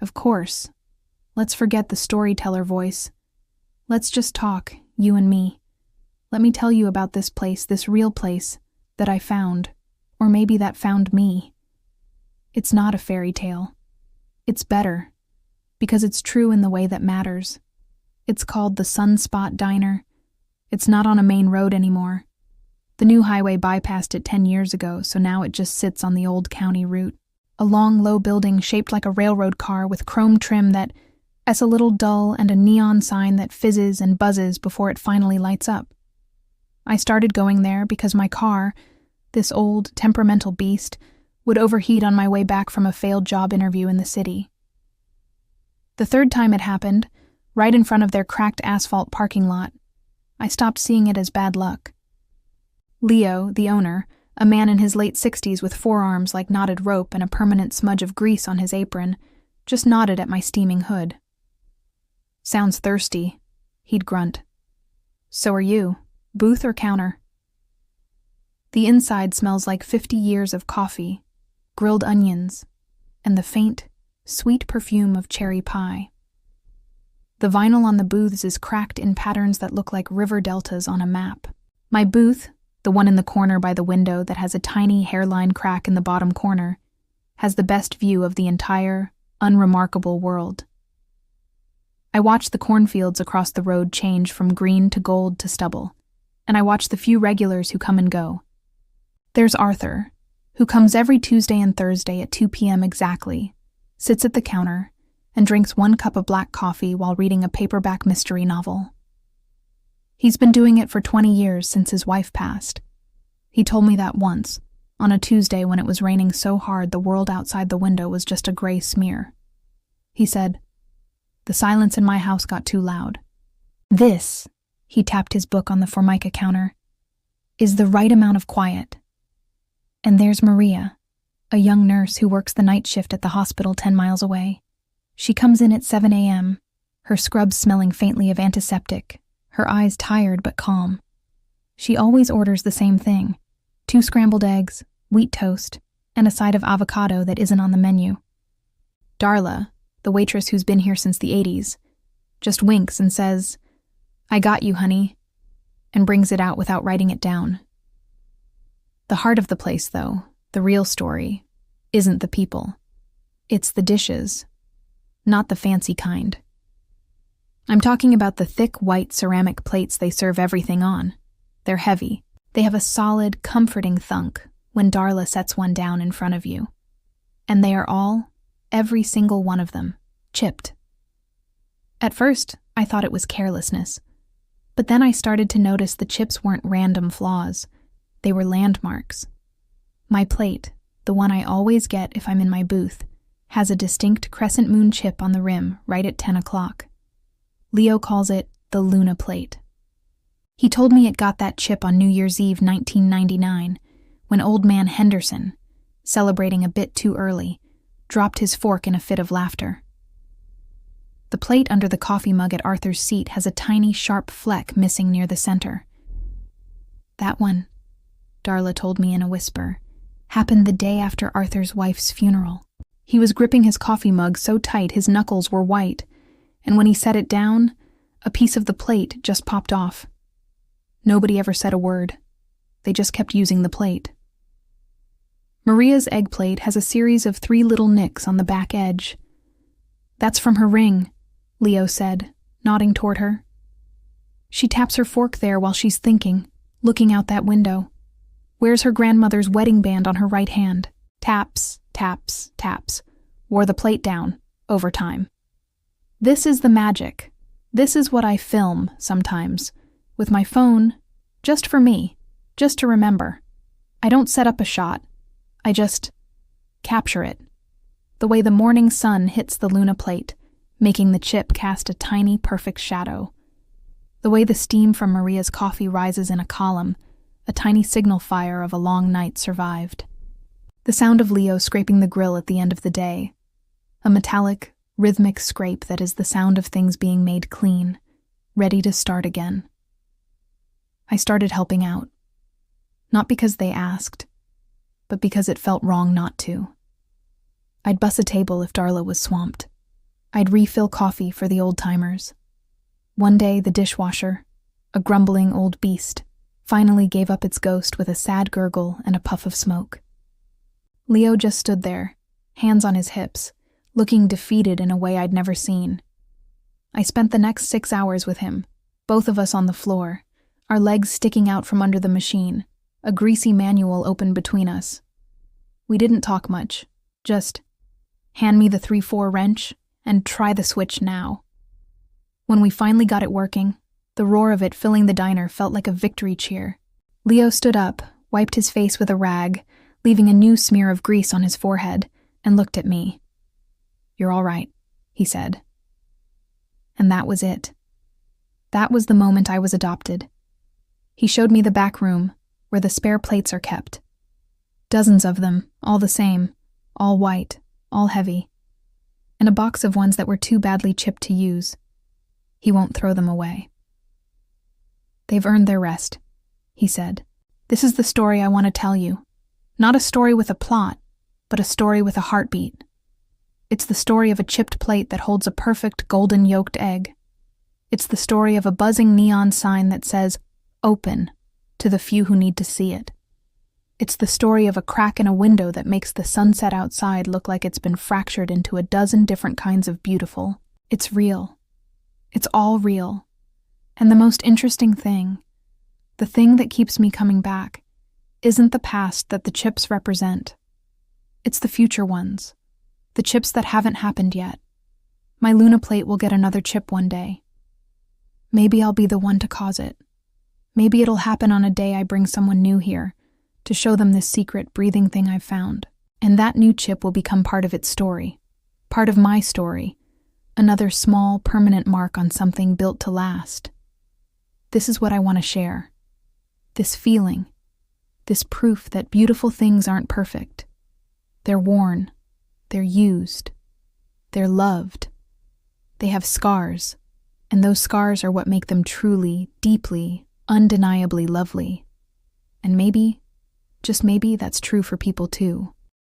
Of course. Let's forget the storyteller voice. Let's just talk, you and me. Let me tell you about this place, this real place, that I found, or maybe that found me. It's not a fairy tale. It's better, because it's true in the way that matters. It's called the SunSpot Diner. It's not on a main road anymore. The new highway bypassed it 10 years ago, so now it just sits on the old county route. A long, low building shaped like a railroad car with chrome trim that is a little dull and a neon sign that fizzes and buzzes before it finally lights up. I started going there because my car, this old, temperamental beast, would overheat on my way back from a failed job interview in the city. The third time it happened, right in front of their cracked asphalt parking lot, I stopped seeing it as bad luck. Leo, the owner, a man in his late 60s with forearms like knotted rope and a permanent smudge of grease on his apron, just nodded at my steaming hood. "Sounds thirsty," he'd grunt. "So are you. Booth or counter?" The inside smells like 50 years of coffee, grilled onions, and the faint, sweet perfume of cherry pie. The vinyl on the booths is cracked in patterns that look like river deltas on a map. My booth, the one in the corner by the window that has a tiny hairline crack in the bottom corner, has the best view of the entire, unremarkable world. I watch the cornfields across the road change from green to gold to stubble, and I watch the few regulars who come and go. There's Arthur, who comes every Tuesday and Thursday at 2 p.m. exactly, sits at the counter, and drinks 1 cup of black coffee while reading a paperback mystery novel. He's been doing it for 20 years since his wife passed. He told me that once, on a Tuesday when it was raining so hard the world outside the window was just a gray smear. He said, "The silence in my house got too loud. This," he tapped his book on the Formica counter, "is the right amount of quiet." And there's Maria, a young nurse who works the night shift at the hospital 10 miles away. She comes in at 7 a.m., her scrubs smelling faintly of antiseptic, her eyes tired but calm. She always orders the same thing: 2 scrambled eggs, wheat toast, and a side of avocado that isn't on the menu. Darla, the waitress who's been here since the 80s, just winks and says, "I got you, honey," and brings it out without writing it down. The heart of the place, though, the real story, isn't the people. It's the dishes. Not the fancy kind. I'm talking about the thick white ceramic plates they serve everything on. They're heavy. They have a solid, comforting thunk when Darla sets one down in front of you. And they are all, every single one of them, chipped. At first, I thought it was carelessness. But then I started to notice the chips weren't random flaws. They were landmarks. My plate, the one I always get if I'm in my booth, has a distinct crescent moon chip on the rim right at 10 o'clock. Leo calls it the Luna plate. He told me it got that chip on New Year's Eve 1999, when old man Henderson, celebrating a bit too early, dropped his fork in a fit of laughter. The plate under the coffee mug at Arthur's seat has a tiny, sharp fleck missing near the center. That one, Darla told me in a whisper, happened the day after Arthur's wife's funeral. He was gripping his coffee mug so tight his knuckles were white, and when he set it down, a piece of the plate just popped off. Nobody ever said a word. They just kept using the plate. Maria's egg plate has a series of 3 little nicks on the back edge. "That's from her ring," Leo said, nodding toward her. "She taps her fork there while she's thinking, looking out that window. Wears her grandmother's wedding band on her right hand. Taps, taps, taps. Wore the plate down, over time. This is the magic. This is what I film, sometimes, with my phone, just for me, just to remember. I don't set up a shot. I just capture it. The way the morning sun hits the Luna plate, making the chip cast a tiny, perfect shadow. The way the steam from Maria's coffee rises in a column, a tiny signal fire of a long night survived. The sound of Leo scraping the grill at the end of the day. A metallic, rhythmic scrape that is the sound of things being made clean, ready to start again. I started helping out. Not because they asked, but because it felt wrong not to. I'd bus a table if Darla was swamped. I'd refill coffee for the old-timers. One day, the dishwasher, a grumbling old beast, finally gave up its ghost with a sad gurgle and a puff of smoke. Leo just stood there, hands on his hips, looking defeated in a way I'd never seen. I spent the next 6 hours with him, both of us on the floor, our legs sticking out from under the machine, a greasy manual open between us. We didn't talk much, just, hand me the 3/4 wrench and try the switch now. When we finally got it working, the roar of it filling the diner felt like a victory cheer. Leo stood up, wiped his face with a rag, leaving a new smear of grease on his forehead, and looked at me. "You're all right," he said. And that was it. That was the moment I was adopted. He showed me the back room, where the spare plates are kept. Dozens of them, all the same, all white, all heavy, and a box of ones that were too badly chipped to use. He won't throw them away. "They've earned their rest," he said. "This is the story I want to tell you. Not a story with a plot, but a story with a heartbeat. It's the story of a chipped plate that holds a perfect golden yolked egg. It's the story of a buzzing neon sign that says, 'Open,' to the few who need to see it. It's the story of a crack in a window that makes the sunset outside look like it's been fractured into a dozen different kinds of beautiful. It's real. It's all real. And the most interesting thing, the thing that keeps me coming back, isn't the past that the chips represent. It's the future ones, the chips that haven't happened yet. My Luna plate will get another chip one day. Maybe I'll be the one to cause it. Maybe it'll happen on a day I bring someone new here, to show them this secret breathing thing I've found. And that new chip will become part of its story, part of my story, another small, permanent mark on something built to last. This is what I want to share. This feeling, this proof that beautiful things aren't perfect. They're worn, they're used, they're loved. They have scars, and those scars are what make them truly, deeply, undeniably lovely. And maybe, just maybe, that's true for people too.